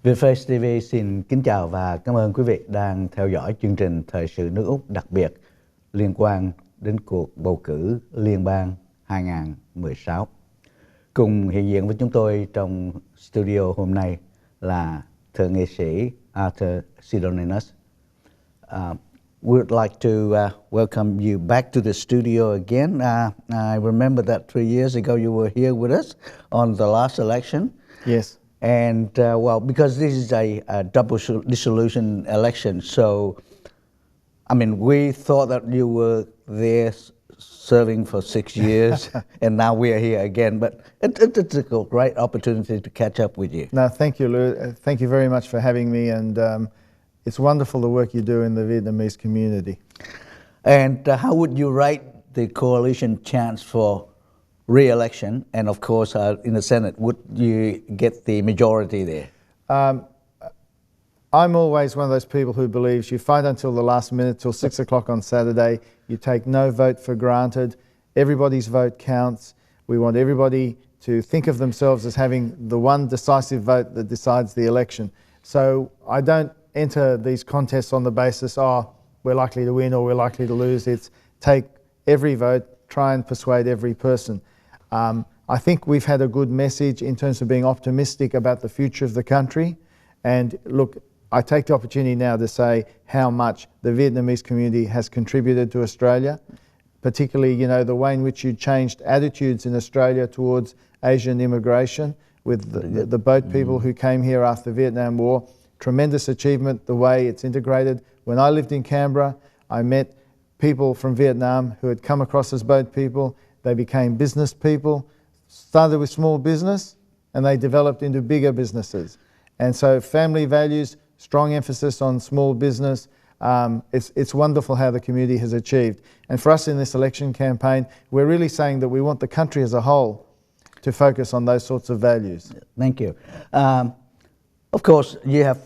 VIETFACE TV xin kính chào và cảm ơn quý vị đang theo dõi chương trình thời sự nước Úc đặc biệt liên quan đến cuộc bầu cử liên bang 2016. Cùng hiện diện với chúng tôi trong studio hôm nay là thượng nghị sĩ SINODINOS. We would like to welcome you back to the studio again. I remember that 3 years ago you were here with us on the last election. Yes. And well, because this is a double dissolution election, so I mean, we thought that you were there serving for 6 years, and now we are here again. But it's a great opportunity to catch up with you. No, thank you, Lou. Thank you very much for having me, and it's wonderful the work you do in the Vietnamese community. And how would you rate the coalition chance for re-election? And of course, in the Senate, would you get the majority there? I'm always one of those people who believes you fight until the last minute, till 6 o'clock on Saturday. You take no vote for granted. Everybody's vote counts. We want everybody to think of themselves as having the one decisive vote that decides the election. So I don't enter these contests on the basis, we're likely to win or we're likely to lose. It's take every vote, try and persuade every person. I think we've had a good message in terms of being optimistic about the future of the country. And look, I take the opportunity now to say how much the Vietnamese community has contributed to Australia, particularly, you know, the way in which you changed attitudes in Australia towards Asian immigration with the boat people who came here after the Vietnam War. Tremendous achievement, the way it's integrated. When I lived in Canberra, I met people from Vietnam who had come across as boat people. They became business people, started with small business, and they developed into bigger businesses. And so family values, strong emphasis on small business. It's wonderful how the community has achieved. And for us in this election campaign, we're really saying that we want the country as a whole to focus on those sorts of values. Thank you. Of course, you have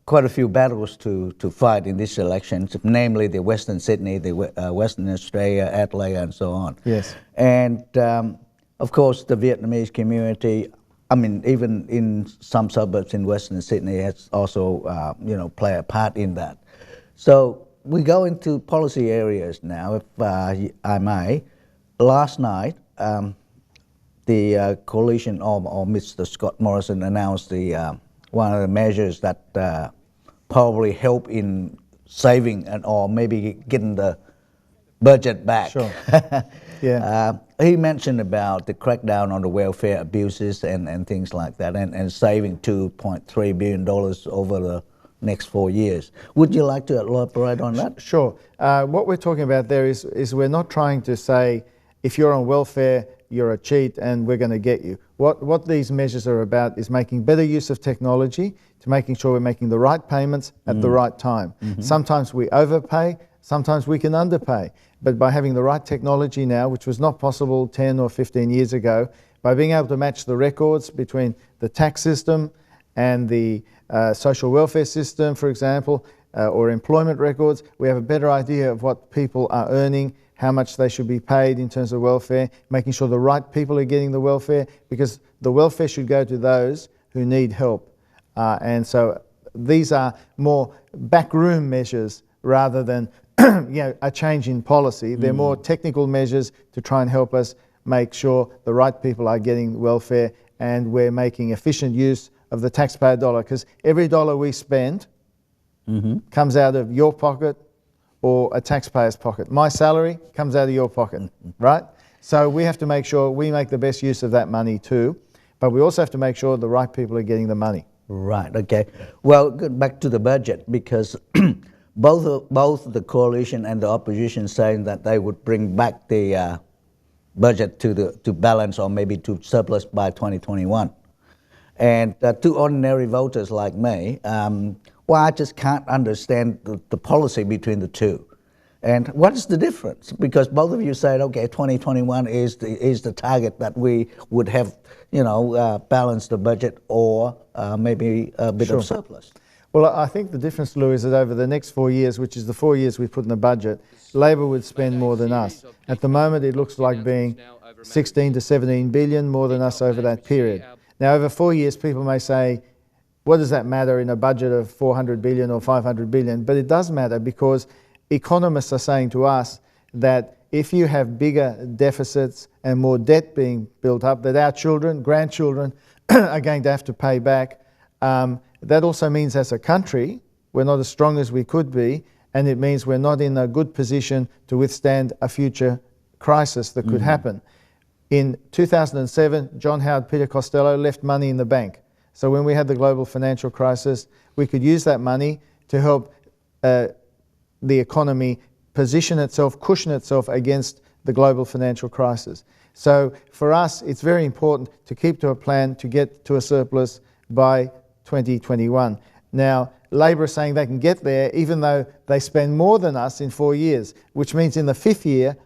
quite a few battles to fight in this election, namely the Western Sydney, the Western Australia, Adelaide, and so on. Yes. And of course, the Vietnamese community, I mean, even in some suburbs in Western Sydney, has also, play a part in that. So we go into policy areas now, if I may. Last night, the coalition or Mr. Scott Morrison announced one of the measures that probably help in saving or maybe getting the budget back. Sure. Yeah. He mentioned about the crackdown on the welfare abuses and things like that, and saving $2.3 billion over the next 4 years. Would you like to elaborate on that? Sure. What we're talking about there is we're not trying to say if you're on welfare, you're a cheat and we're going to get you. What these measures are about is making better use of technology to making sure we're making the right payments at the right time. Sometimes we overpay, sometimes we can underpay. But by having the right technology now, which was not possible 10 or 15 years ago, by being able to match the records between the tax system and the social welfare system, for example, or employment records, we have a better idea of what people are earning, how much they should be paid in terms of welfare, making sure the right people are getting the welfare, because the welfare should go to those who need help. And so these are more backroom measures rather than a change in policy. They're more technical measures to try and help us make sure the right people are getting welfare and we're making efficient use of the taxpayer dollar, because every dollar we spend comes out of your pocket or a taxpayer's pocket. My salary comes out of your pocket, right? So we have to make sure we make the best use of that money too, but we also have to make sure the right people are getting the money. Right, okay. Well, back to the budget, because both the coalition and the opposition saying that they would bring back the budget to balance or maybe to surplus by 2021. And to ordinary voters like me, well, I just can't understand the policy between the two. And what is the difference? Because both of you said, okay, 2021 is the target that we would have, balanced the budget or maybe a bit of surplus. Well, I think the difference, Lou, is that over the next 4 years, which is the 4 years we put in the budget, Labor would spend more than us. At the moment, it looks like being 16 to 17 billion more than us over that period. Now, over 4 years, people may say, what does that matter in a budget of 400 billion or 500 billion? But it does matter because economists are saying to us that if you have bigger deficits and more debt being built up, that our children, grandchildren are going to have to pay back. That also means as a country, we're not as strong as we could be, and it means we're not in a good position to withstand a future crisis that could happen. In 2007, John Howard Peter Costello left money in the bank. So when we had the global financial crisis, we could use that money to help the economy position itself, cushion itself against the global financial crisis. So for us, it's very important to keep to a plan to get to a surplus by 2021. Now, Labor are saying they can get there even though they spend more than us in 4 years, which means in the 5th year,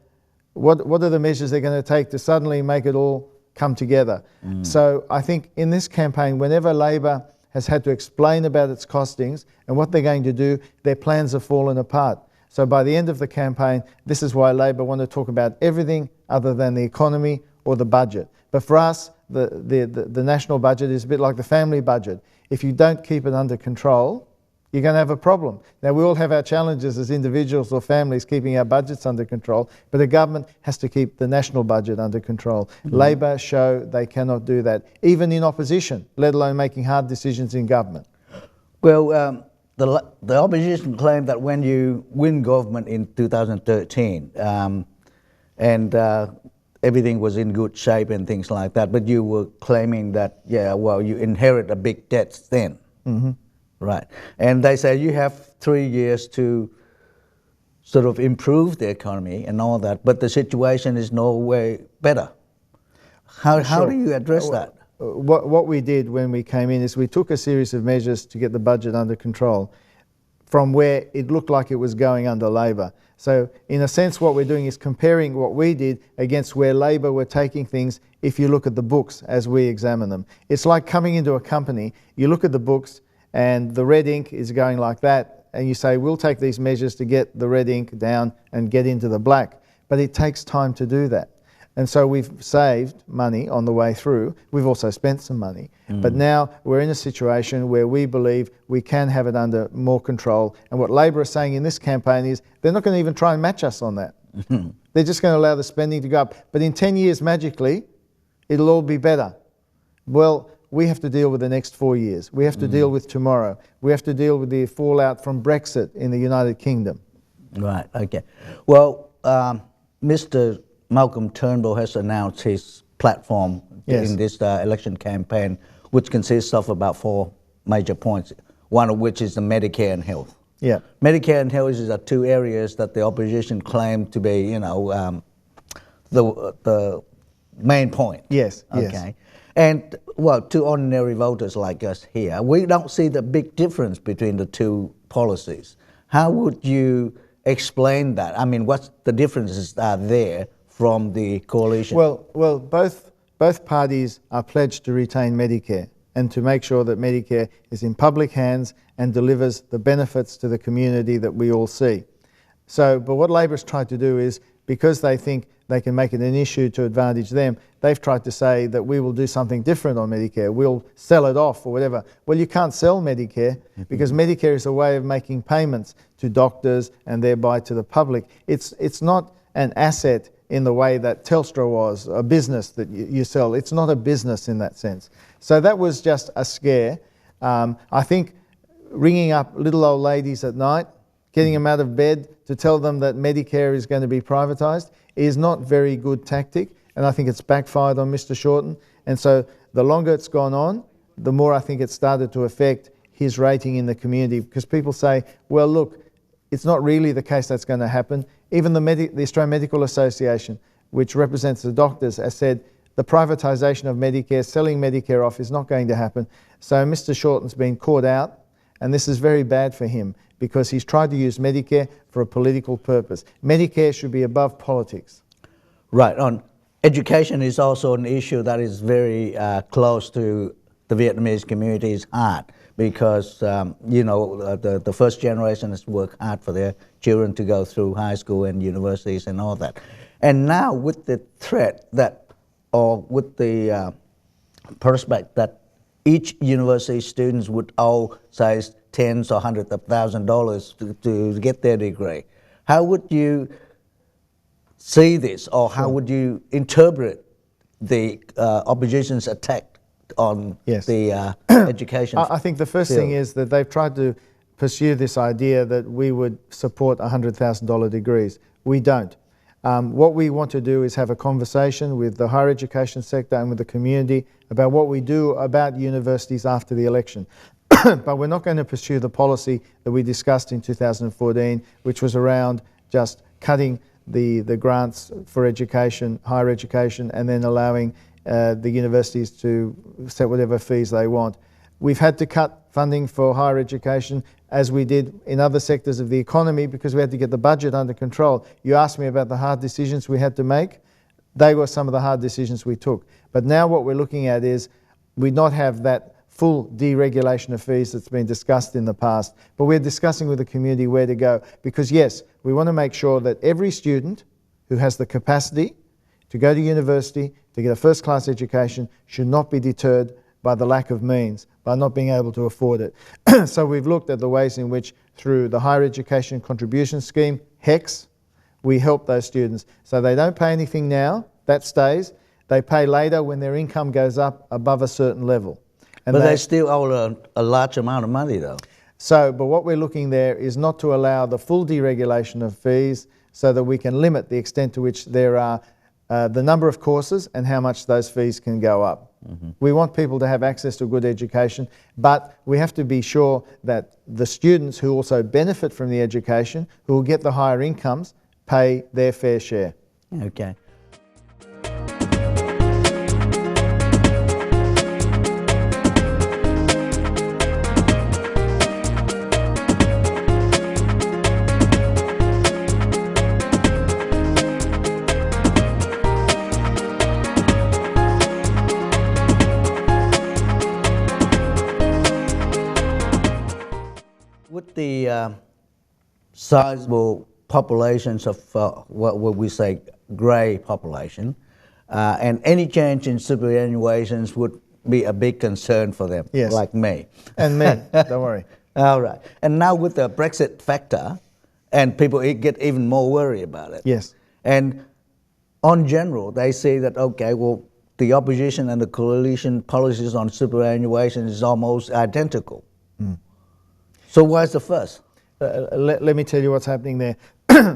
what are the measures they're going to take to suddenly make it all come together? So I think in this campaign, whenever Labor has had to explain about its costings and what they're going to do, their plans have fallen apart. So by the end of the campaign, this is why Labor want to talk about everything other than the economy or the budget. But for us, the national budget is a bit like the family budget. If you don't keep it under control, you're going to have a problem. Now, we all have our challenges as individuals or families keeping our budgets under control, but the government has to keep the national budget under control. Labor show they cannot do that, even in opposition, let alone making hard decisions in government. Well, the opposition claimed that when you win government in 2013 and everything was in good shape and things like that, but you were claiming that, yeah, well, you inherit a big debt then. Right. And they say you have 3 years to sort of improve the economy and all that, but the situation is no way better. How do you address that? What we did when we came in is we took a series of measures to get the budget under control from where it looked like it was going under Labor. So in a sense, what we're doing is comparing what we did against where Labor were taking things if you look at the books as we examine them. It's like coming into a company, you look at the books and the red ink is going like that, and you say, we'll take these measures to get the red ink down and get into the black. But it takes time to do that. And so we've saved money on the way through. We've also spent some money. But now we're in a situation where we believe we can have it under more control. And what Labor are saying in this campaign is they're not going to even try and match us on that. They're just going to allow the spending to go up. But in 10 years, magically, it'll all be better. Well, we have to deal with the next 4 years. We have to deal with tomorrow. We have to deal with the fallout from Brexit in the United Kingdom. Right, okay. Well, Mr. Malcolm Turnbull has announced his platform in this election campaign, which consists of about 4 major points, one of which is the Medicare and health. Yeah. Medicare and health is the 2 areas that the opposition claim to be, you know, the main point. Yes, okay. yes. And, well, to ordinary voters like us here, we don't see the big difference between the 2 policies. How would you explain that? I mean, what's the differences are there from the coalition? Well, both parties are pledged to retain Medicare and to make sure that Medicare is in public hands and delivers the benefits to the community that we all see. So, but what Labor's tried to do is, because they think they can make it an issue to advantage them, they've tried to say that we will do something different on Medicare. We'll sell it off or whatever. Well, you can't sell Medicare because Medicare is a way of making payments to doctors and thereby to the public. It's not an asset in the way that Telstra was, a business that you sell. It's not a business in that sense. So that was just a scare. I think ringing up little old ladies at night, getting them out of bed to tell them that Medicare is going to be privatised is not very good tactic, and I think it's backfired on Mr. Shorten. And so the longer it's gone on, the more I think it's started to affect his rating in the community, because people say, well, look, it's not really the case that's going to happen. Even the Australian Medical Association, which represents the doctors, has said the privatisation of Medicare, selling Medicare off, is not going to happen. So Mr. Shorten's been caught out, and this is very bad for him because he's tried to use Medicare for a political purpose. Medicare should be above politics. Right. On education is also an issue that is very close to the Vietnamese community's heart, because you know, the first generation has worked hard for their children to go through high school and universities and all that. And now with the threat that, or with the prospect that each university students would owe, say, tens or hundreds of thousands of dollars to get their degree. How would you see this, or how would you interpret the opposition's attack on the education I think the first thing is that they've tried to pursue this idea that we would support $100,000 degrees. We don't. What we want to do is have a conversation with the higher education sector and with the community about what we do about universities after the election. But we're not going to pursue the policy that we discussed in 2014, which was around just cutting the grants for education, higher education, and then allowing the universities to set whatever fees they want. We've had to cut funding for higher education, as we did in other sectors of the economy, because we had to get the budget under control. You asked me about the hard decisions we had to make. They were some of the hard decisions we took. But now what we're looking at is we not have that full deregulation of fees that's been discussed in the past, but we're discussing with the community where to go. Because yes, we want to make sure that every student who has the capacity to go to university, to get a first-class education, should not be deterred by the lack of means, by not being able to afford it. So we've looked at the ways in which, through the Higher Education Contribution Scheme, HECS, we help those students. So they don't pay anything now, that stays. They pay later when their income goes up above a certain level. And but they still owe a large amount of money though. So, but what we're looking there is not to allow the full deregulation of fees, so that we can limit the extent to which there are the number of courses and how much those fees can go up. Mm-hmm. We want people to have access to a good education, but we have to be sure that the students who also benefit from the education, who will get the higher incomes, pay their fair share. Okay. With the sizable populations of what we say grey population, and any change in superannuations would be a big concern for them, yes. Like me. And me, don't worry. All right. And now with the Brexit factor, and people get even more worried about it. Yes. And on general, they say that, okay, well, the opposition and the coalition policies on superannuation is almost identical. Mm. So why is the fuss? Let me tell you what's happening there.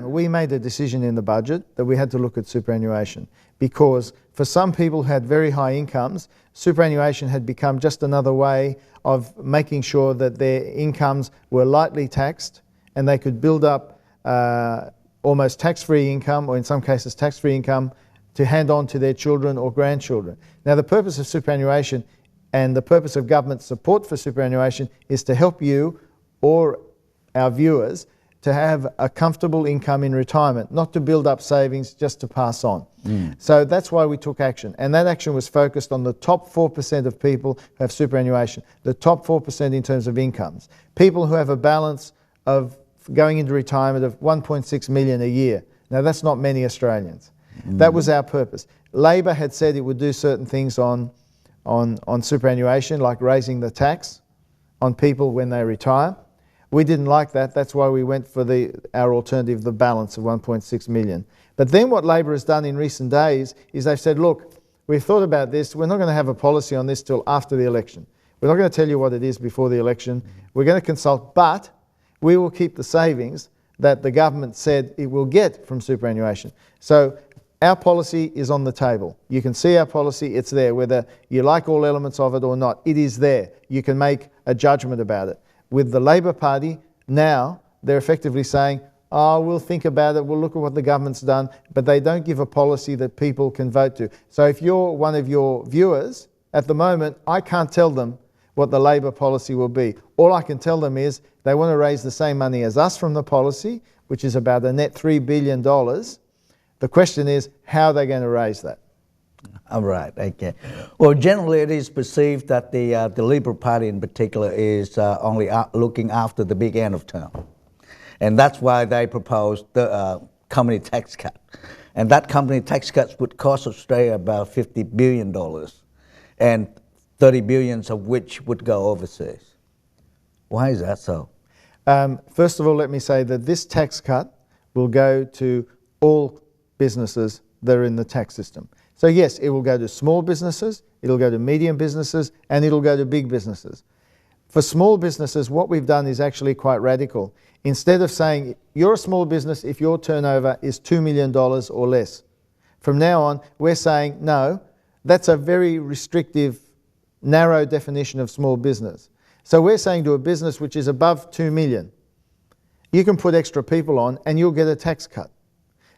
We made a decision in the budget that we had to look at superannuation, because for some people who had very high incomes, superannuation had become just another way of making sure that their incomes were lightly taxed and they could build up almost tax-free income, or in some cases tax-free income, to hand on to their children or grandchildren. Now, the purpose of superannuation and the purpose of government support for superannuation is to help you or our viewers to have a comfortable income in retirement, not to build up savings just to pass on. Mm. So that's why we took action. And that action was focused on the top 4% of people who have superannuation, the top 4% in terms of incomes. People who have a balance of going into retirement of 1.6 million a year. Now, that's not many Australians. Mm. That was our purpose. Labor had said it would do certain things on superannuation, like raising the tax on people when they retire. We didn't like that. That's why we went for our alternative, the balance of 1.6 million. But then what Labor has done in recent days is they've said, look, we've thought about this. We're not going to have a policy on this till after the election. We're not going to tell you what it is before the election. We're going to consult, but we will keep the savings that the government said it will get from superannuation. So our policy is on the table. You can see our policy, it's there. Whether you like all elements of it or not, it is there. You can make a judgment about it. With the Labor Party, now they're effectively saying, oh, we'll think about it, we'll look at what the government's done, but they don't give a policy that people can vote to. So if you're one of your viewers, at the moment, I can't tell them what the Labor policy will be. All I can tell them is they want to raise the same money as us from the policy, which is about a net $3 billion. The question is, how are they going to raise that? All right, okay. Well, generally it is perceived that the Liberal Party in particular is only looking after the big end of term. And that's why they proposed the company tax cut. And that company tax cut would cost Australia about $50 billion. And 30 billions of which would go overseas. Why is that so? First of all, let me say that this tax cut will go to all businesses that are in the tax system. So yes, it will go to small businesses, it'll go to medium businesses, and it'll go to big businesses. For small businesses, what we've done is actually quite radical. Instead of saying, you're a small business if your turnover is $2 million or less. From now on, we're saying, no, that's a very restrictive, narrow definition of small business. So we're saying to a business which is above 2 million, you can put extra people on and you'll get a tax cut.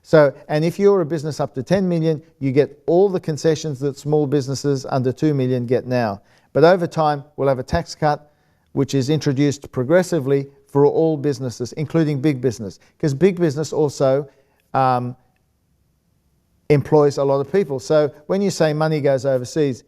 So, and if you're a business up to 10 million, you get all the concessions that small businesses under 2 million get now. But over time, we'll have a tax cut which is introduced progressively for all businesses, including big business. Because big business also employs a lot of people. So when you say money goes overseas,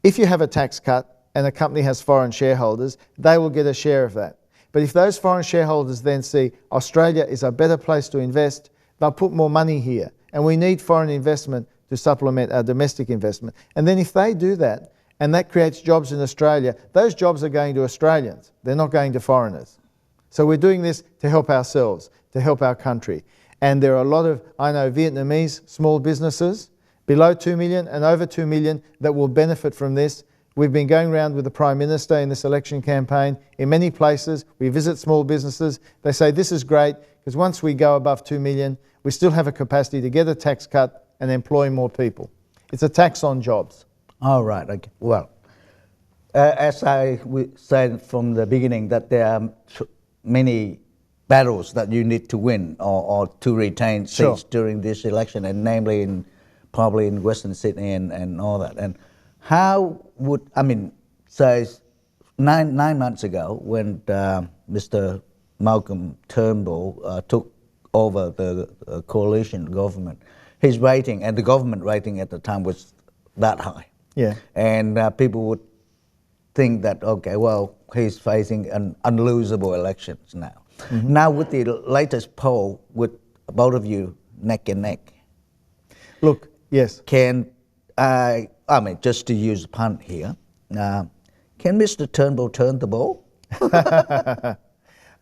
if you have a tax cut and a company has foreign shareholders, they will get a share of that. But if those foreign shareholders then see Australia is a better place to invest, they'll put more money here. And we need foreign investment to supplement our domestic investment. And then if they do that, and that creates jobs in Australia, those jobs are going to Australians. They're not going to foreigners. So we're doing this to help ourselves, to help our country. And there are a lot of, I know, Vietnamese small businesses below 2 million and over 2 million that will benefit from this. We've been going around with the Prime Minister in this election campaign. In many places, we visit small businesses. They say, this is great, because once we go above 2 million, we still have a capacity to get a tax cut and employ more people. It's a tax on jobs. All right. Okay. Well, as I said from the beginning, that there are many battles that you need to win or to retain seats during this election, and namely probably in Western Sydney and all that. And how would, I mean, say 9 months ago when Mr. Malcolm Turnbull took over the coalition government, his rating and the government rating at the time was that high. Yeah. And people would think that, okay, well, he's facing an unlosable elections now. Mm-hmm. Now with the latest poll, with both of you neck and neck. Look, yes. I mean, just to use a pun here, can Mr. Turnbull turn the ball?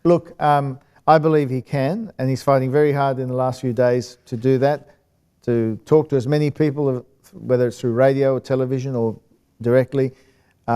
Look, I believe he can, and he's fighting very hard in the last few days to do that, to talk to as many people, whether it's through radio or television or directly,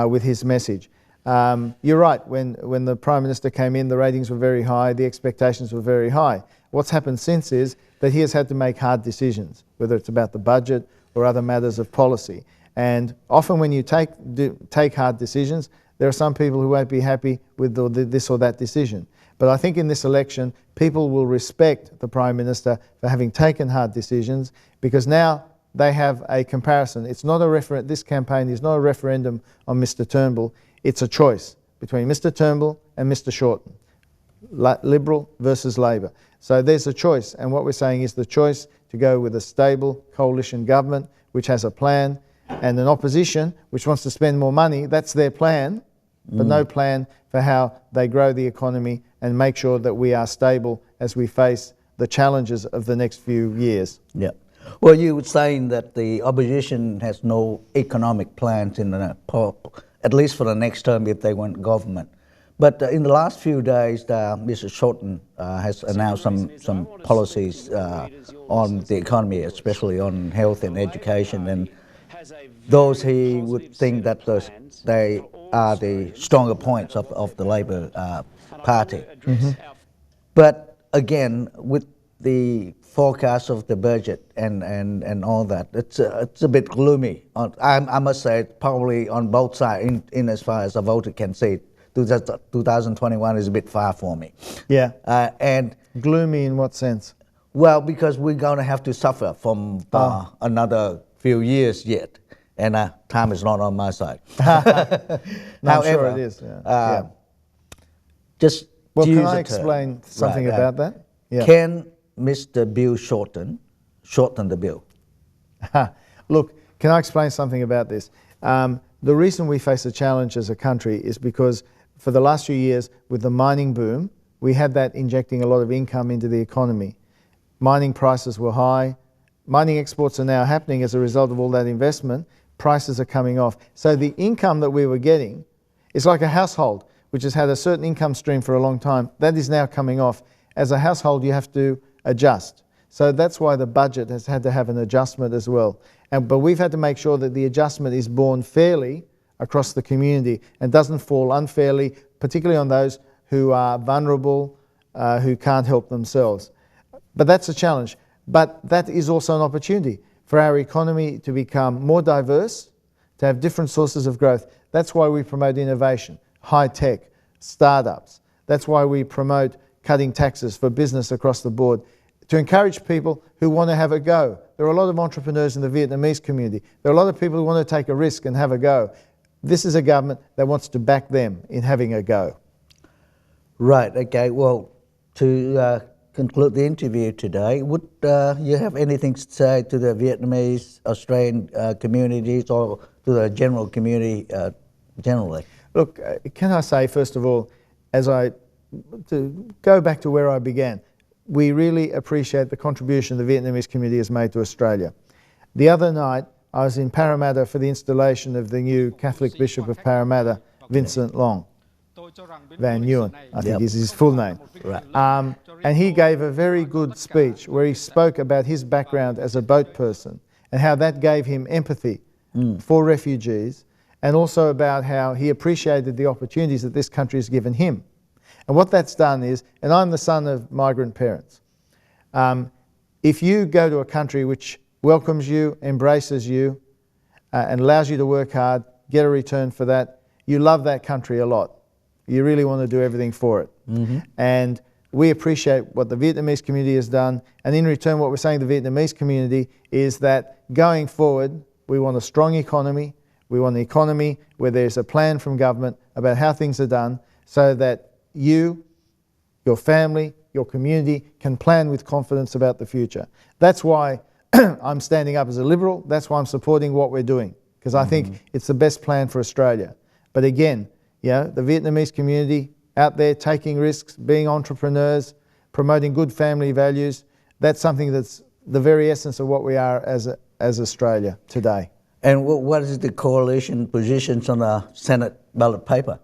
with his message. You're right, when the Prime Minister came in, the ratings were very high, the expectations were very high. What's happened since is that he has had to make hard decisions, whether it's about the budget or other matters of policy. And often when you take hard decisions, there are some people who won't be happy with this or that decision. But I think in this election, people will respect the Prime Minister for having taken hard decisions, because now they have a comparison. It's not a this campaign is not a referendum on Mr. Turnbull. It's a choice between Mr. Turnbull and Mr. Shorten, Liberal versus Labor. So there's a choice, and what we're saying is the choice to go with a stable coalition government which has a plan, and an opposition which wants to spend more money. That's their plan, but no plan for how they grow the economy and make sure that we are stable as we face the challenges of the next few years. Yeah. Well, you were saying that the opposition has no economic plans at least for the next term if they want government. But in the last few days, Mr. Shorten has announced some policies on the economy, especially on health and education, and those he would think that they are the stronger points of the Labor Party. Mm-hmm. But again, with the forecast of the budget and all that, it's a bit gloomy. I must say, probably on both sides, in as far as a voter can see, 2021 is a bit far for me. Yeah. And gloomy in what sense? Well, because we're going to have to suffer from another few years yet, and time is not on my side. No, I'm However, sure it is. Yeah. Just well, to can use I a explain term, something about that? Yeah. Can Mr. Bill shorten the bill? Look, can I explain something about this? The reason we face a challenge as a country is because for the last few years, with the mining boom, we had that injecting a lot of income into the economy. Mining prices were high. Mining exports are now happening as a result of all that investment. prices are coming off. So the income that we were getting is like a household which has had a certain income stream for a long time. That is now coming off. As a household, you have to adjust. So that's why the budget has had to have an adjustment as well. But we've had to make sure that the adjustment is borne fairly across the community and doesn't fall unfairly, particularly on those who are vulnerable, who can't help themselves. But that's a challenge. But that is also an opportunity for our economy to become more diverse, to have different sources of growth. That's why we promote innovation, high tech, startups. That's why we promote cutting taxes for business across the board, to encourage people who want to have a go. There are a lot of entrepreneurs in the Vietnamese community. There are a lot of people who want to take a risk and have a go. This is a government that wants to back them in having a go. Right, okay. Well, to conclude the interview today, would you have anything to say to the Vietnamese, Australian communities or to the general community generally? Look, can I say, first of all, to go back to where I began, we really appreciate the contribution the Vietnamese community has made to Australia. The other night, I was in Parramatta for the installation of the new Catholic Bishop of Parramatta, Vincent Long. Van Nguyen, I think is his full name. Right. And he gave a very good speech where he spoke about his background as a boat person and how that gave him empathy for refugees, and also about how he appreciated the opportunities that this country has given him. And what that's done is, and I'm the son of migrant parents, if you go to a country which welcomes you, embraces you, and allows you to work hard, get a return for that, you love that country a lot. You really want to do everything for it. And we appreciate what the Vietnamese community has done, and in return what we're saying to the Vietnamese community is that going forward we want a strong economy, we want an economy where there's a plan from government about how things are done so that you, your family, your community can plan with confidence about the future. That's why I'm standing up as a Liberal, that's why I'm supporting what we're doing, because I think it's the best plan for Australia. But again, the Vietnamese community out there taking risks, being entrepreneurs, promoting good family values, that's something that's the very essence of what we are as Australia today. And what is the coalition positions on the Senate ballot paper?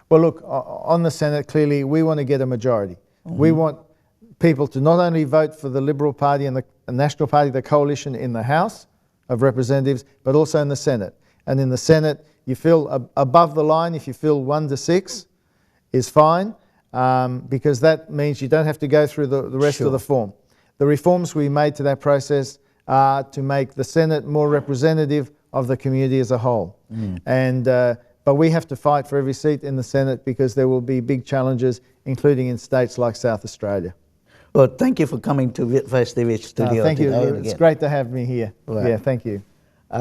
Well, look, on the Senate, clearly we want to get a majority. We want people to not only vote for the Liberal Party and the National Party, the coalition in the House of Representatives, but also in the Senate. And in the Senate, you feel above the line, if you feel 1 to 6 is fine, because that means you don't have to go through the rest of the form. The reforms we made to that process are to make the Senate more representative of the community as a whole. But we have to fight for every seat in the Senate because there will be big challenges, including in states like South Australia. Well, thank you for coming to VIETFACE TV studio thank today. you. It's great to have me here. Right. Yeah, thank you.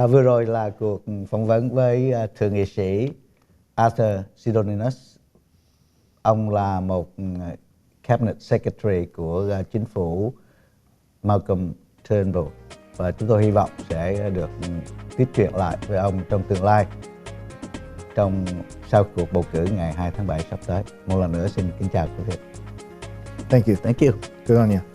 Vừa rồi là cuộc phỏng vấn với thượng nghị sĩ SINODINOS. Ông là một Cabinet Secretary của chính phủ Malcolm Turnbull, và chúng tôi hy vọng sẽ được tiếp chuyện lại với ông trong tương lai, sau cuộc bầu cử ngày 2 tháng 7 sắp tới. Một lần nữa xin kính chào quý vị. Thank you. Thank you. Good on you.